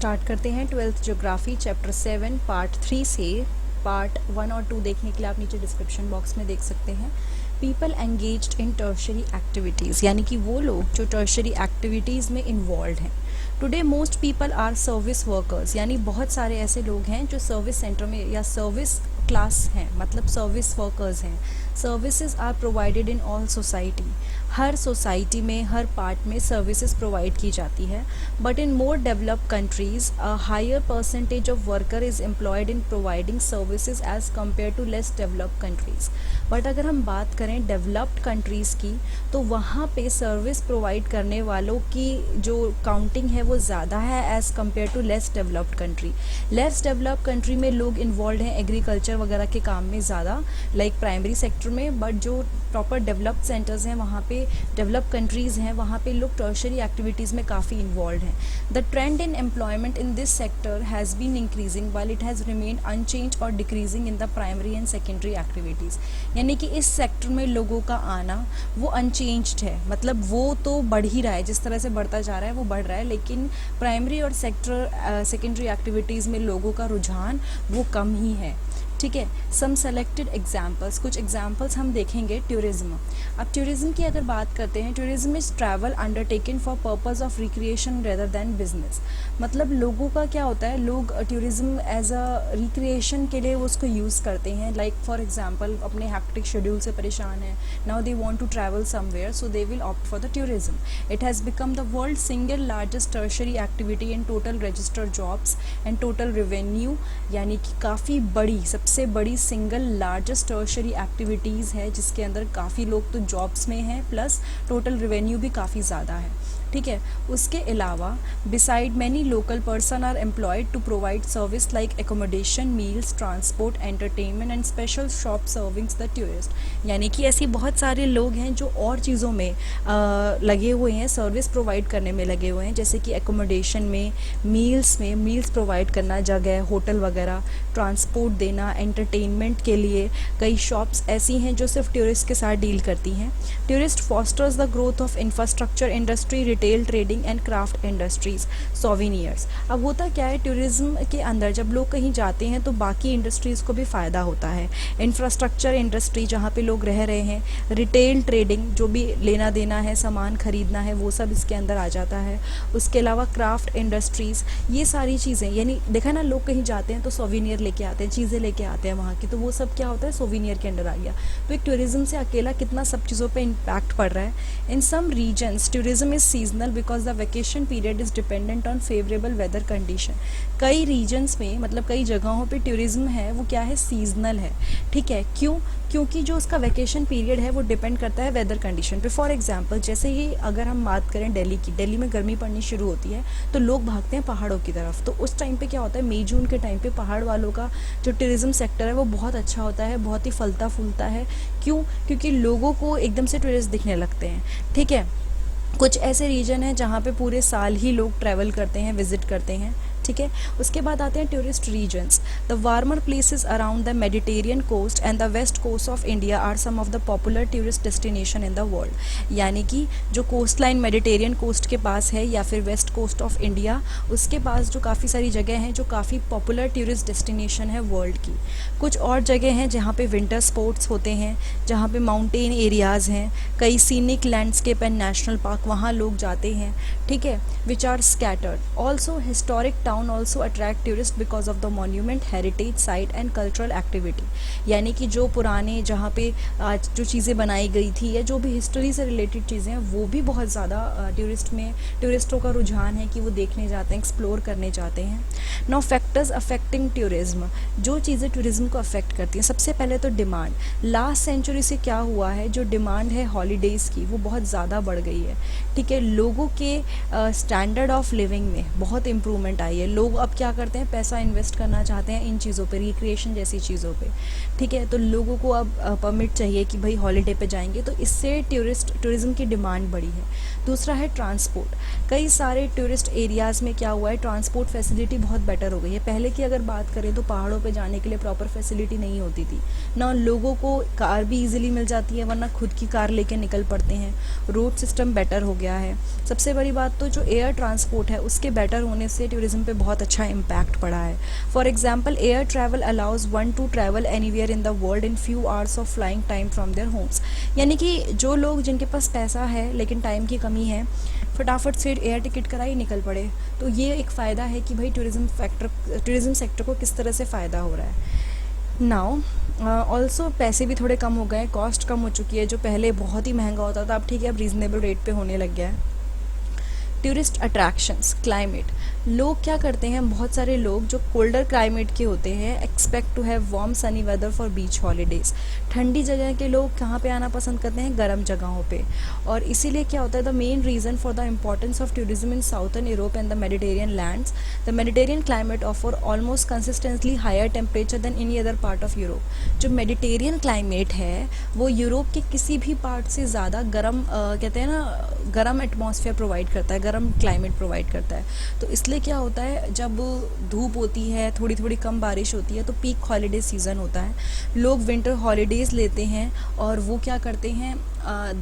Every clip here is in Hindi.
स्टार्ट करते हैं 12th ज्योग्राफी चैप्टर 7 पार्ट 3 से। पार्ट 1 और 2 देखने के लिए आप नीचे डिस्क्रिप्शन बॉक्स में देख सकते हैं। People engaged in tertiary activities, यानी कि वो लोग जो टर्शरी एक्टिविटीज़ में इन्वॉल्व हैं। Today most people are service workers, यानी बहुत सारे ऐसे लोग हैं जो सर्विस सेंटर में या सर्विस क्लास हैं, मतलब सर्विस वर्कर्स हैं। Services are provided in all society, हर सोसाइटी में हर पार्ट में सर्विसेज प्रोवाइड की जाती है। But in more developed countries a higher percentage of worker is employed in providing services as compare to less developed countries. But अगर हम बात करें डेवलप्ड कंट्रीज़ की, तो वहाँ पे सर्विस प्रोवाइड करने वालों की जो काउंटिंग है वो ज़्यादा है as compare to less developed country. Less developed country में लोग इन्वॉल्व हैं एग्रीकल्चर वगैरह के काम में ज़्यादा, लाइक प्राइमरी सेक्टर में। बट जो प्रॉपर डेवलप्ड सेंटर्स हैं वहाँ पे, डेवलप्ड कंट्रीज़ हैं वहाँ पे लोग टर्शरी एक्टिविटीज़ में काफ़ी इन्वॉल्व हैं। The trend in employment in this sector has been increasing while it has remained unchanged और decreasing in the primary and secondary activities. यानी कि इस सेक्टर में लोगों का आना वो अनचेंज्ड है, मतलब वो तो बढ़ ही रहा है, जिस तरह से बढ़ता जा रहा है वो बढ़ रहा है, लेकिन प्राइमरी और सेकेंडरी एक्टिविटीज़ में लोगों का रुझान वो कम ही है। ठीक है, सम सेलेक्टेड एग्जाम्पल्स, कुछ एग्जाम्पल्स हम देखेंगे। टूरिज्म, अब टूरिज्म की अगर बात करते हैं, tourism is travel undertaken for purpose of recreation rather than business. मतलब लोगों का क्या होता है, लोग टूरिज्म एज अ रिक्रिएशन के लिए उसको यूज़ करते हैं। लाइक फॉर एग्जाम्पल अपने हैक्टिक शेड्यूल से परेशान है, now they want to travel somewhere, so they will opt for the tourism. It has become the world single largest tertiary activity in total registered jobs and total revenue, यानी कि काफ़ी बड़ी, सबसे बड़ी सिंगल लार्जेस्ट टर्शरी एक्टिविटीज़ है जिसके अंदर काफ़ी लोग तो जॉब्स में हैं, प्लस टोटल रेवेन्यू भी काफ़ी ज़्यादा है। ठीक है, उसके अलावा beside many local person are employed to provide service like accommodation, meals, transport, entertainment and special shop servings the tourist. यानी कि ऐसे बहुत सारे लोग हैं जो और चीज़ों में लगे हुए हैं, सर्विस प्रोवाइड करने में लगे हुए हैं, जैसे कि एकोमोडेशन में, मील्स प्रोवाइड करना, जगह होटल वगैरह, ट्रांसपोर्ट देना, एंटरटेनमेंट के लिए कई शॉप्स ऐसी हैं जो सिर्फ टूरिस्ट के साथ डील करती हैं। Tourist fosters the growth of infrastructure industry, retail trading and craft industries, souvenirs. अब होता क्या है, टूरिज्म के अंदर जब लोग कहीं जाते हैं तो बाकी इंडस्ट्रीज़ को भी फ़ायदा होता है। इंफ्रास्ट्रक्चर इंडस्ट्री जहाँ पे लोग रह रहे हैं, रिटेल ट्रेडिंग जो भी लेना देना है, सामान खरीदना है, वो सब इसके अंदर आ जाता है। उसके अलावा क्राफ्ट इंडस्ट्रीज़, ये सारी चीज़ें, यानी देखा ना, लोग कहीं जाते हैं तो सोवेनियर लेके आते हैं, चीज़ें लेके आते हैं वहाँ की, तो वो सब क्या होता है, सोवेनियर के अंडर आ गया। तो एक टूरिज्म से अकेला कितना सब चीज़ों पे इम्पैक्ट पड़ रहा है। In some regions tourism is seasonal because the vacation period is dependent on favourable weather condition. कई रीजन्स में, मतलब कई जगहों पे टूरिज्म है वो क्या है, सीजनल है। ठीक है, क्यों? क्योंकि जो उसका वेकेशन पीरियड है वो डिपेंड करता है वेदर कंडीशन पे। फॉर एग्जांपल, जैसे ही अगर हम बात करें दिल्ली की, दिल्ली में गर्मी पड़नी शुरू होती है तो लोग भागते हैं पहाड़ों की तरफ। तो उस टाइम पे क्या होता है, मई जून के टाइम पे पहाड़ वालों का जो टूरिज्म सेक्टर है वो बहुत अच्छा होता है, बहुत ही फलता फूलता है। क्यों? क्योंकि लोगों को एकदम से टूरिस्ट दिखने लगते हैं। ठीक है, कुछ ऐसे रीजन हैं जहाँ पे पूरे साल ही लोग ट्रैवल करते हैं, विजिट करते हैं। ठीक है, उसके बाद आते हैं tourist regions. The warmer places around the Mediterranean coast and the west coast of India are some of the popular tourist destination in the world. यानी कि जो कोस्ट लाइन मेडिटेरियन कोस्ट के पास है या फिर वेस्ट कोस्ट ऑफ इंडिया, उसके पास जो काफ़ी सारी जगह हैं जो काफ़ी पॉपुलर टूरिस्ट डेस्टिनेशन है वर्ल्ड की। कुछ और जगह हैं जहाँ पे विंटर स्पोर्ट्स होते हैं, जहाँ पे माउंटेन एरियाज़ हैं, कई scenic landscape and national park, वहाँ लोग जाते हैं। ठीक है, which are scattered. Also historic town also attract tourist because of the monument, heritage site and cultural activity. यानी कि जो पुराने, जहाँ पे आज जो चीज़ें बनाई गई थी या जो भी हिस्ट्री से रिलेटेड चीज़ें हैं, वो भी बहुत ज़्यादा टूरिस्टों का रुझान है कि वो देखने जाते हैं, एक्सप्लोर करने जाते हैं। नाउ फैक्टर्स अफेक्टिंग टूरिज्म, जो चीज़ें टूरिज्म को अफेक्ट करती हैं, सबसे पहले तो डिमांड। लास्ट सेंचुरी से क्या हुआ है, जो डिमांड है हॉलीडेज़ की वो बहुत ज़्यादा बढ़ गई है। ठीक है, लोगों के स्टैंडर्ड ऑफ लिविंग में बहुत इम्प्रूवमेंट आई है। लोग अब क्या करते हैं, पैसा इन्वेस्ट करना चाहते हैं इन चीज़ों पे, रिक्रिएशन जैसी चीज़ों पे। ठीक है, तो लोगों को अब परमिट चाहिए कि भाई हॉलीडे पे जाएंगे, तो इससे टूरिज्म की डिमांड बढ़ी है। दूसरा है ट्रांसपोर्ट। कई सारे टूरिस्ट एरियाज़ में क्या हुआ है, ट्रांसपोर्ट फैसिलिटी बहुत बेटर हो गई है। पहले की अगर बात करें तो पहाड़ों पे जाने के लिए प्रॉपर फैसिलिटी नहीं होती थी ना, लोगों को कार भी इजीली मिल जाती है, वरना खुद की कार लेके निकल पड़ते हैं। रोड सिस्टम बेटर हो गया है। सबसे बड़ी बात तो जो एयर ट्रांसपोर्ट है उसके बेटर होने से टूरिज्म पे बहुत अच्छा इम्पैक्ट पड़ा है। For example air travel allows one two travel anywhere in the world in few hours of flying time from their homes. यानी कि जो लोग जिनके पास पैसा है लेकिन टाइम की कमी है, फटाफट से एयर टिकट कराई निकल पड़े। तो ये एक फ़ायदा है कि भाई टूरिज़्म सेक्टर को किस तरह से फ़ायदा हो रहा है। नाउ ऑल्सो पैसे भी थोड़े कम हो गए, कॉस्ट कम हो चुकी है। जो पहले बहुत ही महंगा होता था अब ठीक है, अब रीज़नेबल रेट पे होने लग गया है। टूरिस्ट अट्रैक्शंस, क्लाइमेट, लोग क्या करते हैं, बहुत सारे लोग जो कोल्डर क्लाइमेट के होते हैं expect to have warm sunny weather for beach holidays. ठंडी जगह के लोग कहाँ पे आना पसंद करते हैं, गर्म जगहों पे। और इसीलिए क्या होता है, the main reason for the importance of tourism in southern Europe and the Mediterranean lands, the Mediterranean climate offer almost consistently higher temperature than any other part of Europe. जो मेडिटेरियन क्लाइमेट है वो यूरोप के किसी भी पार्ट से ज़्यादा गर्म कहते हैं ना, गर्म एटमॉस्फेयर प्रोवाइड करता है, गर्म क्लाइमेट प्रोवाइड करता है। तो इसलिए क्या होता है, जब धूप होती है, थोड़ी थोड़ी कम बारिश होती है, तो पीक हॉलीडे सीज़न होता है, लोग विंटर हॉलीडेज़ लेते हैं और वो क्या करते हैं,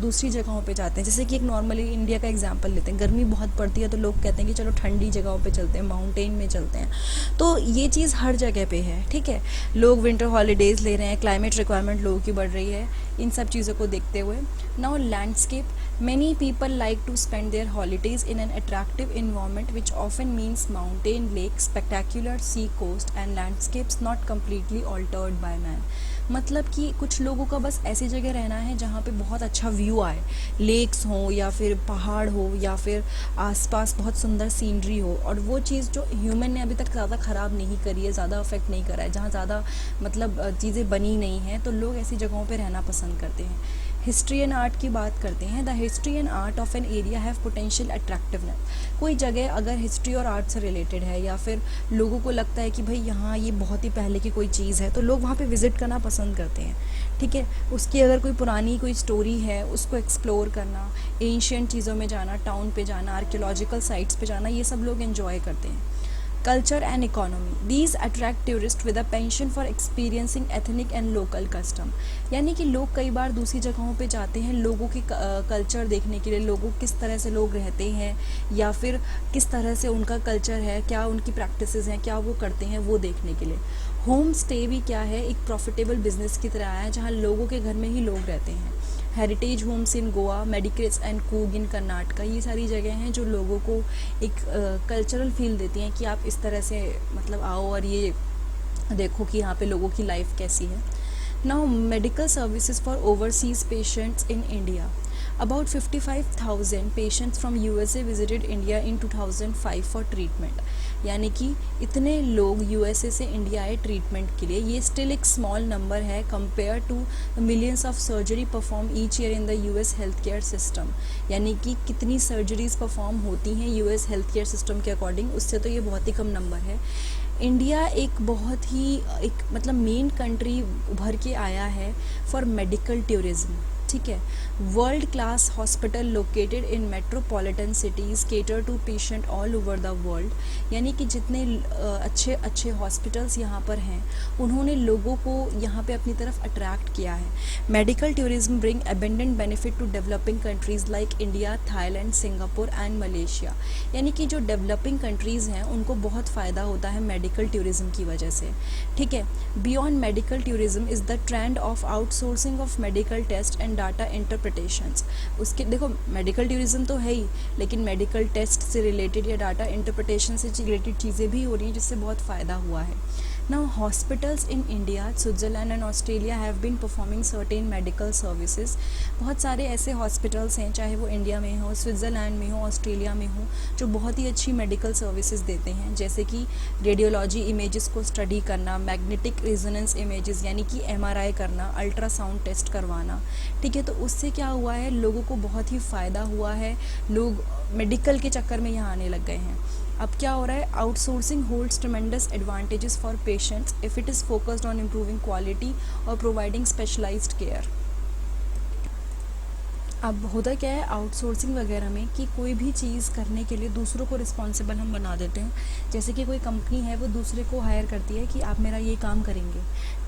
दूसरी जगहों पे जाते हैं। जैसे कि एक नॉर्मली इंडिया का एग्जांपल लेते हैं, गर्मी बहुत पड़ती है तो लोग कहते हैं कि चलो ठंडी जगहों पे चलते हैं, माउंटेन में चलते हैं। तो ये चीज़ हर जगह पे है, ठीक है। लोग विंटर हॉलीडेज़ ले रहे हैं, क्लाइमेट रिक्वायरमेंट लोगों की बढ़ रही है, इन सब चीज़ों को देखते हुए। Now landscape, many people like to spend their holidays in an attractive environment which often means mountain, lake, spectacular sea coast and landscapes not completely altered by man। मतलब कि कुछ लोगों का बस ऐसी जगह रहना है जहाँ पे बहुत अच्छा व्यू आए, लेक्स हो या फिर पहाड़ हो या फिर आसपास बहुत सुंदर सीनरी हो, और वो चीज़ जो ह्यूमन ने अभी तक ज़्यादा ख़राब नहीं करी है, ज़्यादा अफेक्ट नहीं करा है, जहाँ ज़्यादा मतलब चीज़ें बनी नहीं हैं, तो लोग ऐसी जगहों पे रहना पसंद करते हैं। हिस्ट्री एंड आर्ट की बात करते हैं, the history and art of an area have potential attractiveness. कोई जगह अगर हिस्ट्री और आर्ट से रिलेटेड है या फिर लोगों को लगता है कि भाई यहाँ ये बहुत ही पहले की कोई चीज़ है, तो लोग वहाँ पे विज़िट करना पसंद करते हैं, ठीक है। उसकी अगर कोई पुरानी कोई स्टोरी है उसको एक्सप्लोर करना, एंशियंट चीज़ों में जाना, टाउन पे जाना, आर्कियोलॉजिकल साइट्स पे जाना, ये सब लोग एंजॉय करते हैं। Culture and economy, these attract tourist with a pension for experiencing ethnic and local custom. यानी कि लोग कई बार दूसरी जगहों पे जाते हैं लोगों की कल्चर देखने के लिए, लोगों किस तरह से लोग रहते हैं या फिर किस तरह से उनका कल्चर है, क्या उनकी प्रैक्टिसेस हैं, क्या वो करते हैं, वो देखने के लिए। होम स्टे भी क्या है, एक प्रॉफिटेबल बिजनेस की तरह है जहाँ लोगों के घर में ही लोग रहते हैं। हेरिटेज होम्स इन गोवा, मेडिक्रेट्स एंड कूग इन कर्नाटका, ये सारी जगह हैं जो लोगों को एक कल्चरल फील देती हैं कि आप इस तरह से मतलब आओ और ये देखो कि यहाँ पे लोगों की लाइफ कैसी है। Now medical services for overseas patients in India, about 55,000 patients from USA visited India in 2005 for treatment। यानी कि इतने लोग USA से इंडिया आए ट्रीटमेंट के लिए। ये स्टिल एक स्मॉल नंबर है compare to millions of surgery perform each year in the US health care system. यानी कि कितनी सर्जरीज परफॉर्म होती हैं US हेल्थ केयर सिस्टम के अकॉर्डिंग, उससे तो ये बहुत ही कम नंबर है। इंडिया एक बहुत ही एक मतलब मेन कंट्री उभर के आया है फॉर मेडिकल टूरिज्म, ठीक है। World class hospital located in metropolitan cities cater to patient all over the world. यानी कि जितने अच्छे अच्छे हॉस्पिटल्स यहाँ पर हैं उन्होंने लोगों को यहाँ पे अपनी तरफ अट्रैक्ट किया है। Medical tourism bring abundant benefit to developing countries like India, Thailand, Singapore and Malaysia. यानी कि जो डेवलपिंग कंट्रीज़ हैं उनको बहुत फ़ायदा होता है मेडिकल टूरिज्म की वजह से, ठीक है। Beyond medical tourism is the trend of outsourcing of medical test and data interpretations. उसके देखो मेडिकल टूरिज्म तो है ही, लेकिन मेडिकल टेस्ट से रिलेटेड या डाटा इंटरप्रिटेशन से रिलेटेड चीज़ें भी हो रही हैं जिससे बहुत फ़ायदा हुआ है। Now hospitals in India, Switzerland and Australia have been performing certain medical services. बहुत सारे ऐसे हॉस्पिटल्स हैं, चाहे वो इंडिया में हो, स्विट्ज़रलैंड में हो, ऑस्ट्रेलिया में हो, जो बहुत ही अच्छी मेडिकल सर्विसेज देते हैं, जैसे कि रेडियोलॉजी इमेजेस को स्टडी करना, मैग्नेटिक रेजोनेंस इमेजेस यानी कि MRI करना, अल्ट्रासाउंड टेस्ट करवाना, ठीक है। तो उससे क्या हुआ है, लोगों को बहुत ही फ़ायदा हुआ है, लोग मेडिकल के चक्कर में यहाँ आने लग गए हैं। अब क्या हो रहा है, outsourcing holds ट्रेमेंडस advantages for patients if it is focused on improving quality और प्रोवाइडिंग स्पेशलाइज्ड केयर। अब होता क्या है आउटसोर्सिंग वगैरह में कि कोई भी चीज़ करने के लिए दूसरों को रिस्पॉन्सिबल हम बना देते हैं। जैसे कि कोई कंपनी है वो दूसरे को हायर करती है कि आप मेरा ये काम करेंगे,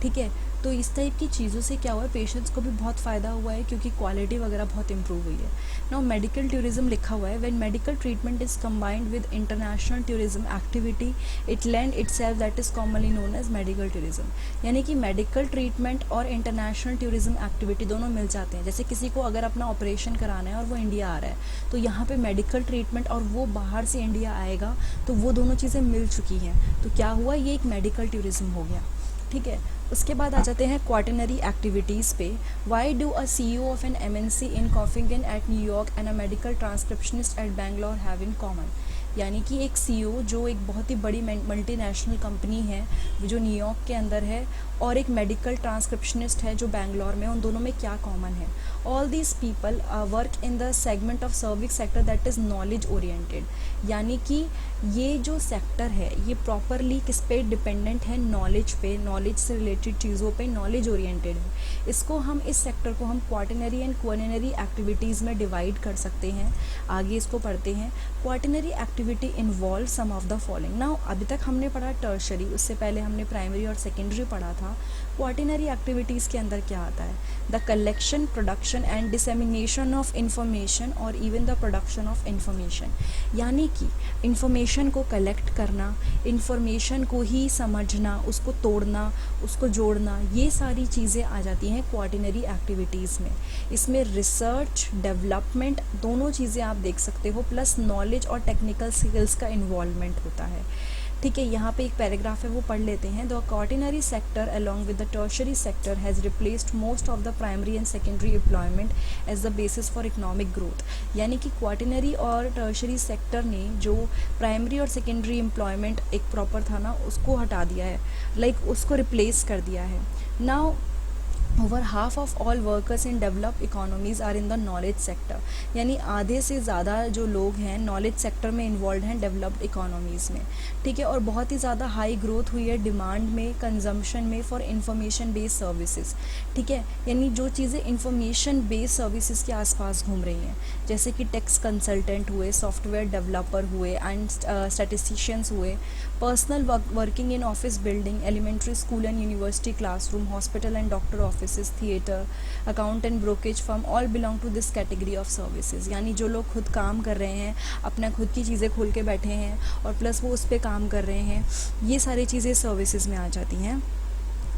ठीक है। तो इस टाइप की चीज़ों से क्या हुआ है, पेशेंट्स को भी बहुत फ़ायदा हुआ है क्योंकि क्वालिटी वगैरह बहुत इंप्रूव हुई है। नाउ मेडिकल टूरिज्म लिखा हुआ है, when medical treatment is combined with international tourism activity it land itself that is commonly known as medical tourism. यानी कि मेडिकल ट्रीटमेंट और इंटरनेशनल टूरिज्म एक्टिविटी दोनों मिल जाते हैं। जैसे किसी को अगर अपना ऑपरेशन कराना है और वो इंडिया आ रहा है तो यहाँ पे मेडिकल ट्रीटमेंट और वो बाहर से इंडिया आएगा तो वो दोनों चीज़ें मिल चुकी हैं, तो क्या हुआ, ये एक मेडिकल टूरिज्म हो गया, ठीक है। उसके बाद आ जाते हैं क्वार्टनरी एक्टिविटीज़ पे। Why do a CEO of an MNC in Copenhagen at New York and a medical transcriptionist at Bangalore have in common. यानी कि एक CEO जो एक बहुत ही बड़ी मल्टीनेशनल कंपनी है जो न्यूयॉर्क के अंदर है और एक मेडिकल ट्रांसक्रिप्शनिस्ट है जो बैंगलोर में, उन दोनों में क्या कॉमन है। All these people work in the segment of service sector that is knowledge oriented. यानी कि ये जो सेक्टर है ये प्रॉपरली किस पे डिपेंडेंट है, नॉलेज पे, नॉलेज से रिलेटेड चीज़ों पे नॉलेज ओरिएंटेड है। इसको हम इस सेक्टर को हम क्वार्टनरी एंड क्वार्टनरी एक्टिविटीज़ में डिवाइड कर सकते हैं। आगे इसको पढ़ते हैं। Quaternary activity involve some of the following. Now अभी तक हमने पढ़ा टर्शरी, उससे पहले हमने प्राइमरी और सेकेंडरी पढ़ा था। क्वार्टनरी एक्टिविटीज़ के अंदर क्या आता है, the collection, production and dissemination of information और even the production of information. यानी कि इंफॉर्मेशन को कलेक्ट करना, इंफॉर्मेशन को ही समझना, उसको तोड़ना, उसको जोड़ना, ये सारी चीज़ें आ जाती हैं क्वार्टनरी एक्टिविटीज़ में। इसमें रिसर्च, डेवलपमेंट दोनों चीज़ें आप देख सकते हो, प्लस नॉलेज और टेक्निकल स्किल्स का इन्वॉल्वमेंट होता है, ठीक है। यहाँ पे एक पैराग्राफ है वो पढ़ लेते हैं। The quaternary sector along with the tertiary sector has replaced most of the primary and secondary employment as the basis for economic growth. यानी कि क्वार्टनरी और टर्शरी सेक्टर ने जो प्राइमरी और सेकेंडरी एम्प्लॉयमेंट एक प्रॉपर था ना, उसको हटा दिया है, लाइक उसको रिप्लेस कर दिया है। Now over half of all workers in developed economies are in the knowledge sector. यानी आधे से ज़्यादा जो लोग हैं नॉलेज सेक्टर में इन्वॉल्व हैं डेवलप्ड इकोनॉमीज़ में, ठीक है। और बहुत ही ज़्यादा हाई ग्रोथ हुई है डिमांड में, कंजम्पशन में फॉर इंफॉर्मेशन बेस्ड सर्विसेज, ठीक है। यानी जो चीज़ें इंफॉर्मेशन बेस्ड सर्विसेज के आसपास घूम रही हैं, जैसे कि टैक्स कंसल्टेंट हुए, सॉफ्टवेयर डेवलपर हुए एंड स्टैटिस्टिशियंस हुए, personal working in office building, elementary school and university classroom, hospital and doctor offices, theatre, accountant, brokerage firm, all belong to this category of services. यानी जो लोग खुद काम कर रहे हैं, अपना खुद की चीज़ें खोल के बैठे हैं और प्लस वो उस पर काम कर रहे हैं, ये सारी चीज़ें सर्विसेज में आ जाती हैं।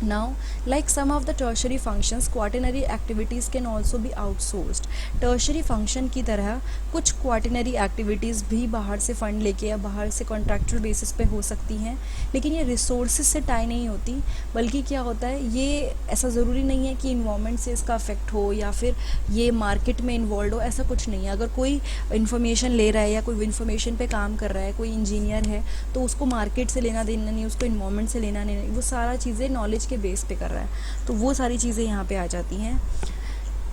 Now, like some of the tertiary functions, quaternary activities can also be outsourced. Tertiary function की तरह कुछ quaternary activities भी बाहर से फंड लेके या बाहर से कॉन्ट्रैक्चुअल बेसिस पे हो सकती हैं, लेकिन ये रिसोर्सेज से टाई नहीं होती, बल्कि क्या होता है, ये ऐसा ज़रूरी नहीं है कि इन्वायरमेंट से इसका अफेक्ट हो या फिर ये मार्केट में इन्वॉल्व हो, ऐसा कुछ नहीं है। अगर कोई इन्फॉर्मेशन ले रहा है या कोई इन्फॉर्मेशन पे काम कर रहा है, कोई इंजीनियर है, तो उसको मार्केट से लेना देना नहीं, उसको इन्वायरमेंट से लेना नहीं, वो सारा चीज़ें नॉलेज के बेस पे कर रहा है, तो वो सारी चीज़ें यहाँ पे आ जाती हैं।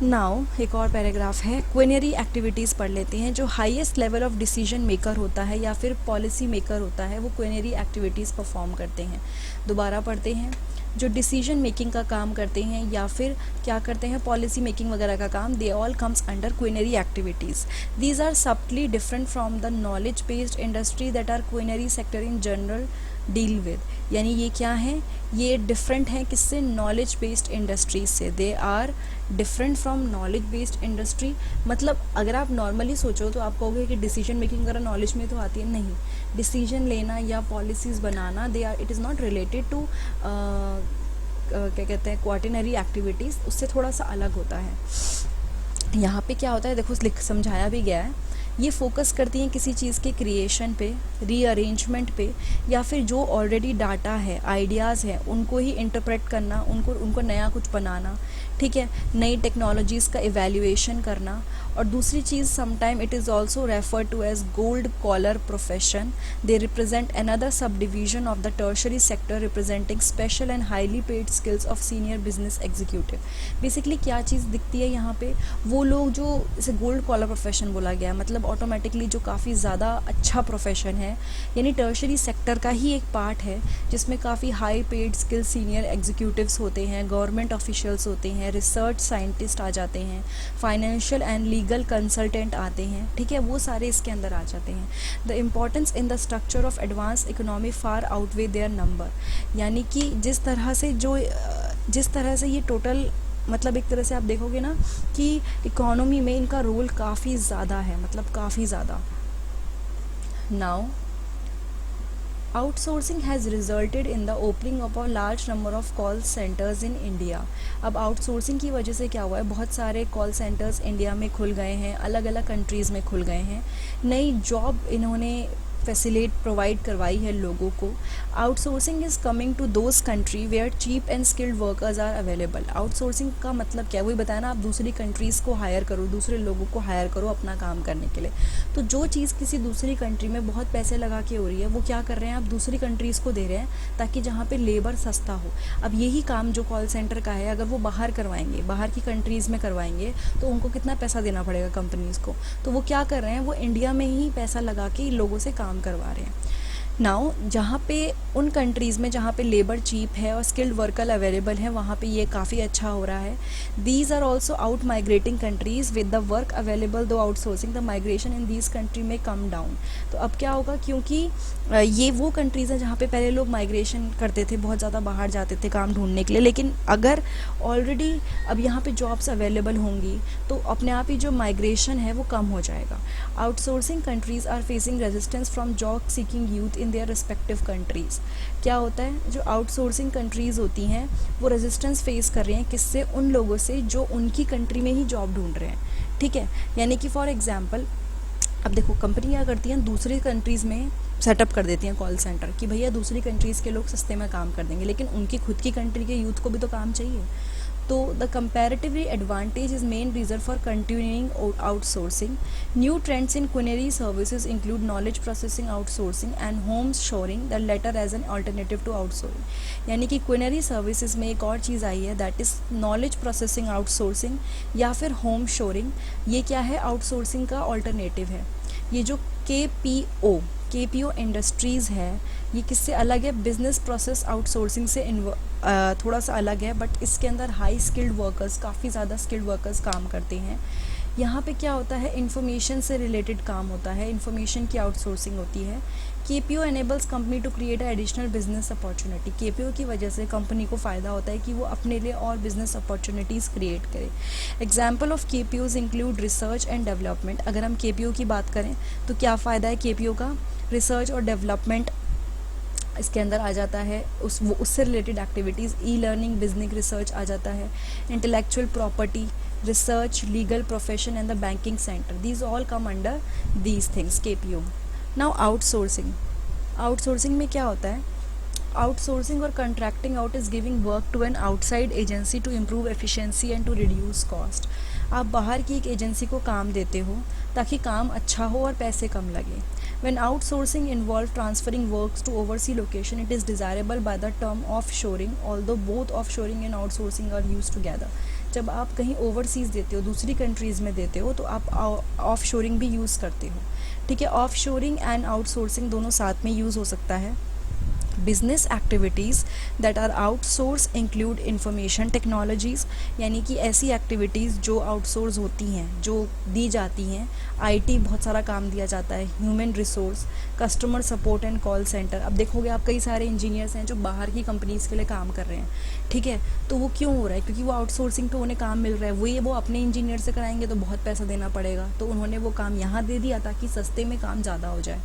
नाउ एक और पैराग्राफ है, क्वेनरी एक्टिविटीज़ पढ़ लेते हैं। जो highest level of decision maker होता है या फिर पॉलिसी मेकर होता है, वो क्वेनरी एक्टिविटीज़ परफॉर्म करते हैं। दोबारा पढ़ते हैं, जो डिसीजन मेकिंग का काम करते हैं या फिर क्या करते हैं, पॉलिसी मेकिंग वगैरह का काम, they all comes under quinary activities. These are subtly different from the knowledge based industry that are quinary sector in general deal with. यानी ये क्या है, ये डिफरेंट है किससे, नॉलेज बेस्ड इंडस्ट्रीज से। They are different from knowledge based industry. मतलब अगर आप नॉर्मली सोचो तो आप कहोगे कि डिसीजन मेकिंग वगैरह नॉलेज में तो आती है, नहीं। डिसीजन लेना या पॉलिसीज़ बनाना, they are, it is not related to क्या कहते हैं, क्वार्टनरी एक्टिविटीज़, उससे थोड़ा सा अलग होता है। यहाँ पे क्या होता है, देखो समझाया भी गया है, ये फोकस करती हैं किसी चीज़ के क्रिएशन पे, रीअरेंजमेंट पे, या फिर जो ऑलरेडी डाटा है, आइडियाज़ है, उनको ही इंटरप्रेट करना, उनको नया कुछ बनाना, ठीक है, नई टेक्नोलॉजीज़ का इवैल्यूएशन करना। और दूसरी चीज़, sometime it is also refer to as gold collar profession. They represent another sub division of the tertiary sector representing special and highly paid skills of senior business executive. Basically क्या चीज़ दिखती है यहाँ पे, वो लोग जो इसे गोल्ड कॉलर प्रोफेशन बोला गया है, मतलब ऑटोमेटिकली जो काफ़ी ज़्यादा अच्छा प्रोफेशन है, यानी टर्शरी सेक्टर का ही एक पार्ट है जिसमें काफ़ी high paid skill senior executives होते हैं, गवर्नमेंट ऑफिशियल्स होते हैं, हैं, रिसर्च साइंटिस्ट आ जाते हैं, फाइनेंशियल एंड लीगल कंसल्टेंट आते हैं, ठीक है, वो सारे इसके अंदर आ जाते हैं। The importance in the structure of advance economy far outweigh their number, यानी कि जिस तरह से ये टोटल, मतलब एक तरह से आप देखोगे ना कि इकोनॉमी में इनका रोल काफ़ी ज़्यादा है, मतलब काफ़ी ज़्यादा। Now outsourcing has resulted in the opening of a large number of call centres in India. अब आउटसोर्सिंग की वजह से क्या हुआ है, बहुत सारे कॉल सेंटर्स इंडिया में खुल गए हैं, अलग अलग कंट्रीज़ में खुल गए हैं, नई जॉब इन्होंने फैसिलिट प्रोवाइड करवाई है लोगों को। Outsourcing is coming to those country where cheap and skilled workers are available. Outsourcing का मतलब क्या है, वही बताया ना, आप दूसरी कंट्रीज़ को हायर करो, दूसरे लोगों को हायर करो अपना काम करने के लिए। तो जो चीज़ किसी दूसरी कंट्री में बहुत पैसे लगा के हो रही है, वो क्या कर रहे हैं, आप दूसरी कंट्रीज़ को दे रहे हैं ताकि जहाँ पे लेबर सस्ता हो। अब यही काम जो कॉल सेंटर का है, अगर वो बाहर करवाएंगे, बाहर की कंट्रीज़ में करवाएंगे, तो उनको कितना पैसा देना पड़ेगा कंपनीज़ को। तो वो क्या कर रहे हैं, वो इंडिया में ही पैसा लगा के लोगों से काम करवा रहे हैं। नाउ जहाँ पे उन कंट्रीज़ में जहाँ पे लेबर चीप है और स्किल्ड वर्कर अवेलेबल है, वहाँ पे ये काफ़ी अच्छा हो रहा है। These are also out migrating countries with the work available though outsourcing the migration in these country में कम डाउन। तो अब क्या होगा, क्योंकि ये वो कंट्रीज़ हैं जहाँ पे पहले लोग माइग्रेशन करते थे, बहुत ज़्यादा बाहर जाते थे काम ढूंढने के लिए, लेकिन अगर ऑलरेडी अब यहाँ पे जॉब्स अवेलेबल होंगी तो अपने आप ही जो माइग्रेशन है वो कम हो जाएगा। Outsourcing countries are facing resistance from job seeking youth in their respective countries. क्या होता है, जो आउटसोर्सिंग कंट्रीज़ होती हैं वो रेजिस्टेंस फेस कर रही हैं, किससे, उन लोगों से जो उनकी कंट्री में ही जॉब ढूंढ रहे हैं, ठीक है। यानी कि फॉर एग्जांपल, अब देखो कंपनी क्या करती हैं, दूसरी कंट्रीज़ में सेटअप कर देती हैं कॉल सेंटर कि भैया दूसरी कंट्रीज़ के लोग सस्ते में काम कर देंगे, लेकिन उनकी खुद की कंट्री के यूथ को भी तो काम चाहिए। तो the comparatively advantage is main reason for continuing outsourcing. New trends in quinary services include knowledge processing outsourcing and home shoring, the latter as an alternative to outsourcing. यानी कि क्विनरी सर्विसेज में एक और चीज़ आई है, that is knowledge processing outsourcing या फिर होम शोरिंग। ये क्या है, आउटसोर्सिंग का अल्टरनेटिव है। ये जो केपीओ इंडस्ट्रीज़ है, ये किससे अलग है, बिजनेस प्रोसेस आउटसोर्सिंग से थोड़ा सा अलग है, बट इसके अंदर हाई स्किल्ड वर्कर्स, काफ़ी ज़्यादा स्किल्ड वर्कर्स काम करते हैं। यहाँ पे क्या होता है, इन्फॉर्मेशन से रिलेटेड काम होता है, इन्फॉर्मेशन की आउटसोर्सिंग होती है। KPO enables company to create additional business opportunity. KPO की वजह से कंपनी को फ़ायदा होता है कि वो अपने लिए और बिजनेस अपॉर्चुनिटीज़ क्रिएट करे। Example of KPOs include research and development. अगर हम केपीओ की बात करें तो क्या फ़ायदा है केपीओ का, रिसर्च और डेवलपमेंट इसके अंदर आ जाता है, उससे related activities, e learning, business research आ जाता है, intellectual property, research, legal profession and the banking sector, these all come under these things KPO. Now outsourcing में क्या होता है, आउटसोर्सिंग और contracting out is giving work to an outside agency to improve efficiency and to reduce cost. आप बाहर की एक एजेंसी को काम देते हो ताकि काम अच्छा हो और पैसे कम लगे। When outsourcing involves transferring works to overseas location, it is desirable by the term offshoring, although both offshoring and outsourcing are used together. जब आप कहीं ओवरसीज़ देते हो, दूसरी कंट्रीज़ में देते हो, तो आप ऑफशोरिंग भी यूज़ करते हो, ठीक है। ऑफशोरिंग एंड आउटसोर्सिंग दोनों साथ में यूज़ हो सकता है। Business activities that are outsource include information technologies, यानी कि ऐसी एक्टिविटीज़ जो आउटसोर्स होती हैं, जो दी जाती हैं। आईटी बहुत सारा काम दिया जाता है, human resource, customer support and call centre. अब देखोगे आप कई सारे इंजीनियर्स हैं जो बाहर की कंपनीज़ के लिए काम कर रहे हैं, ठीक है। तो वो क्यों हो रहा है, क्योंकि वो आउटसोर्सिंग पे उन्हें काम मिल रहा है। वो अपने इंजीनियर से कराएंगे तो बहुत पैसा देना पड़ेगा, तो उन्होंने वो काम यहाँ दे दिया ताकि सस्ते में काम ज़्यादा हो जाए,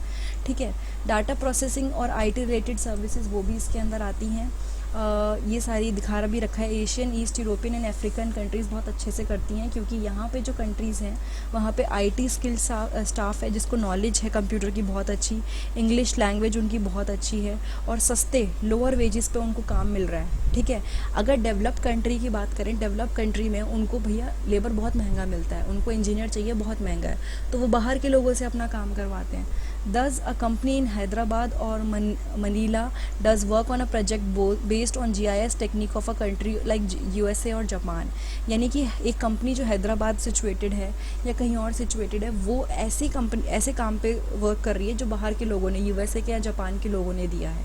ठीक है। डाटा प्रोसेसिंग और आईटी रिलेटेड सर्विसेज वो भी इसके अंदर आती हैं। ये सारी दिखा भी रखा है। Asian, east European and African countries बहुत अच्छे से करती हैं, क्योंकि यहाँ पे जो कंट्रीज़ हैं वहाँ पे आईटी स्किल्ड स्टाफ है जिसको नॉलेज है कंप्यूटर की बहुत अच्छी, इंग्लिश लैंग्वेज उनकी बहुत अच्छी है, और सस्ते लोअर वेजेस पे उनको काम मिल रहा है, ठीक है। अगर डेवलप्ड कंट्री की बात करें, डेवलप्ड कंट्री में उनको भैया लेबर बहुत महंगा मिलता है, उनको इंजीनियर चाहिए बहुत महंगा है, तो वो बाहर के लोगों से अपना काम करवाते हैं। Thus, a company in Hyderabad or Manila does work on a project based on GIS technique of a country like USA और जापान। यानी कि एक कंपनी जो हैदराबाद सिचुएटेड है या कहीं और सिचुएटेड है, वो ऐसे काम पे वर्क कर रही है जो बाहर के लोगों ने, USA के या जापान के लोगों ने दिया है,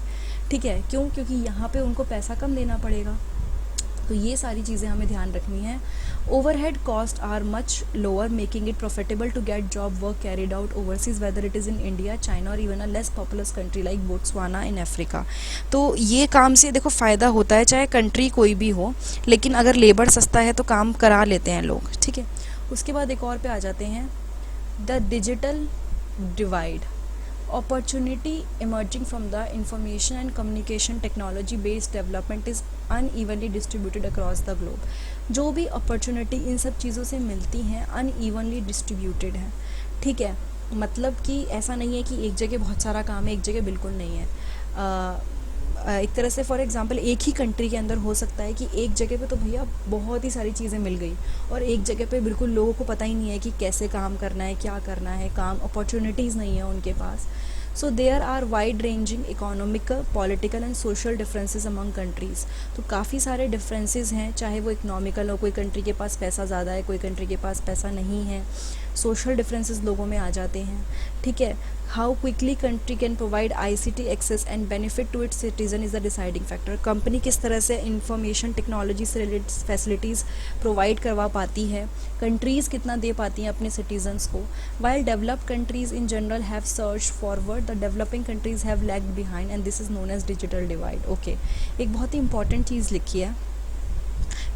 ठीक है। क्यों, क्योंकि यहाँ पे उनको पैसा कम देना पड़ेगा। तो ये सारी चीज़ें हमें ध्यान रखनी है। Overhead cost are much lower, making it profitable to get job work carried out overseas, whether it is in India, China और even a less populous country like Botswana in Africa. तो ये काम से देखो फ़ायदा होता है, चाहे कंट्री कोई भी हो, लेकिन अगर लेबर सस्ता है तो काम करा लेते हैं लोग, ठीक है। उसके बाद एक और पे आ जाते हैं, the digital divide, opportunity emerging from the information and communication technology based development is unevenly distributed across the globe। जो भी अपॉर्चुनिटी इन सब चीज़ों से मिलती हैं अनइवनली डिस्ट्रीब्यूटेड है, ठीक है। मतलब कि ऐसा नहीं है कि एक जगह बहुत सारा काम है, एक जगह बिल्कुल नहीं है। एक तरह से फॉर एग्जांपल एक ही कंट्री के अंदर हो सकता है कि एक जगह पे तो भैया बहुत ही सारी चीज़ें मिल गई और एक जगह पे बिल्कुल लोगों को पता ही नहीं है कि कैसे काम करना है, क्या करना है, काम अपॉर्चुनिटीज़ नहीं है उनके पास। So there are wide ranging economical, political and social differences among countries. तो काफ़ी सारे डिफरेंसेस हैं, चाहे वो इकोनॉमिकल हो, कोई कंट्री के पास पैसा ज़्यादा है, कोई कंट्री के पास पैसा नहीं है, सोशल डिफरेंसेस लोगों में आ जाते हैं, ठीक है। How quickly country can provide ICT access and benefit to its citizen is the deciding factor. Company किस तरह से इंफॉर्मेशन टेक्नोलॉजी से रिलेटेड फैसिलिटीज़ प्रोवाइड करवा पाती है, कंट्रीज़ कितना दे पाती हैं अपने सिटीजन्स को। While developed countries in general have search forward, the developing countries have lagged behind and this is known as digital divide. Okay, एक बहुत ही इंपॉर्टेंट चीज़ लिखी है,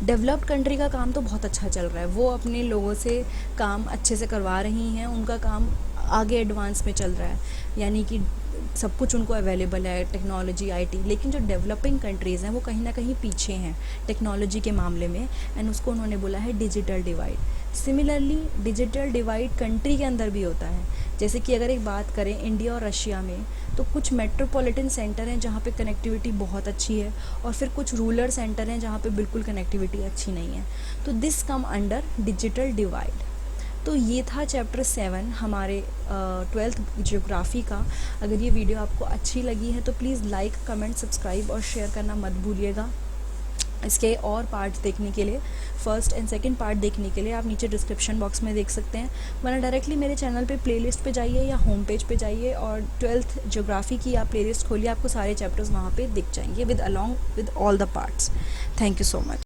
डेवलप्ड कंट्री का काम तो बहुत अच्छा चल रहा है, वो अपने लोगों से काम अच्छे से करवा रही हैं, उनका काम आगे एडवांस में चल रहा है, यानी कि सब कुछ उनको अवेलेबल है, टेक्नोलॉजी, IT। लेकिन जो डेवलपिंग कंट्रीज़ हैं वो कहीं ना कहीं पीछे हैं टेक्नोलॉजी के मामले में, एंड उसको उन्होंने बोला है digital divide. Similarly digital divide country के अंदर भी होता है, जैसे कि अगर एक बात करें इंडिया और रशिया में, तो कुछ मेट्रोपॉलिटन सेंटर हैं जहाँ पे कनेक्टिविटी बहुत अच्छी है और फिर कुछ रूरल सेंटर हैं जहाँ पे बिल्कुल कनेक्टिविटी अच्छी नहीं है। तो this come under digital divide. तो ये था चैप्टर 7 हमारे 12th ज्योग्राफी का। अगर ये वीडियो आपको अच्छी लगी है तो प्लीज़ लाइक, कमेंट, सब्सक्राइब और शेयर करना मत भूलिएगा। इसके और पार्ट्स देखने के लिए, फर्स्ट एंड सेकंड पार्ट देखने के लिए आप नीचे डिस्क्रिप्शन बॉक्स में देख सकते हैं, वरना डायरेक्टली मेरे चैनल पे प्लेलिस्ट पे जाइए या होम पेज पे जाइए और 12th ज्योग्राफी की आप प्लेलिस्ट खोलिए, आपको सारे चैप्टर्स वहाँ पे दिख जाएंगे with along with all the parts. Thank you so much.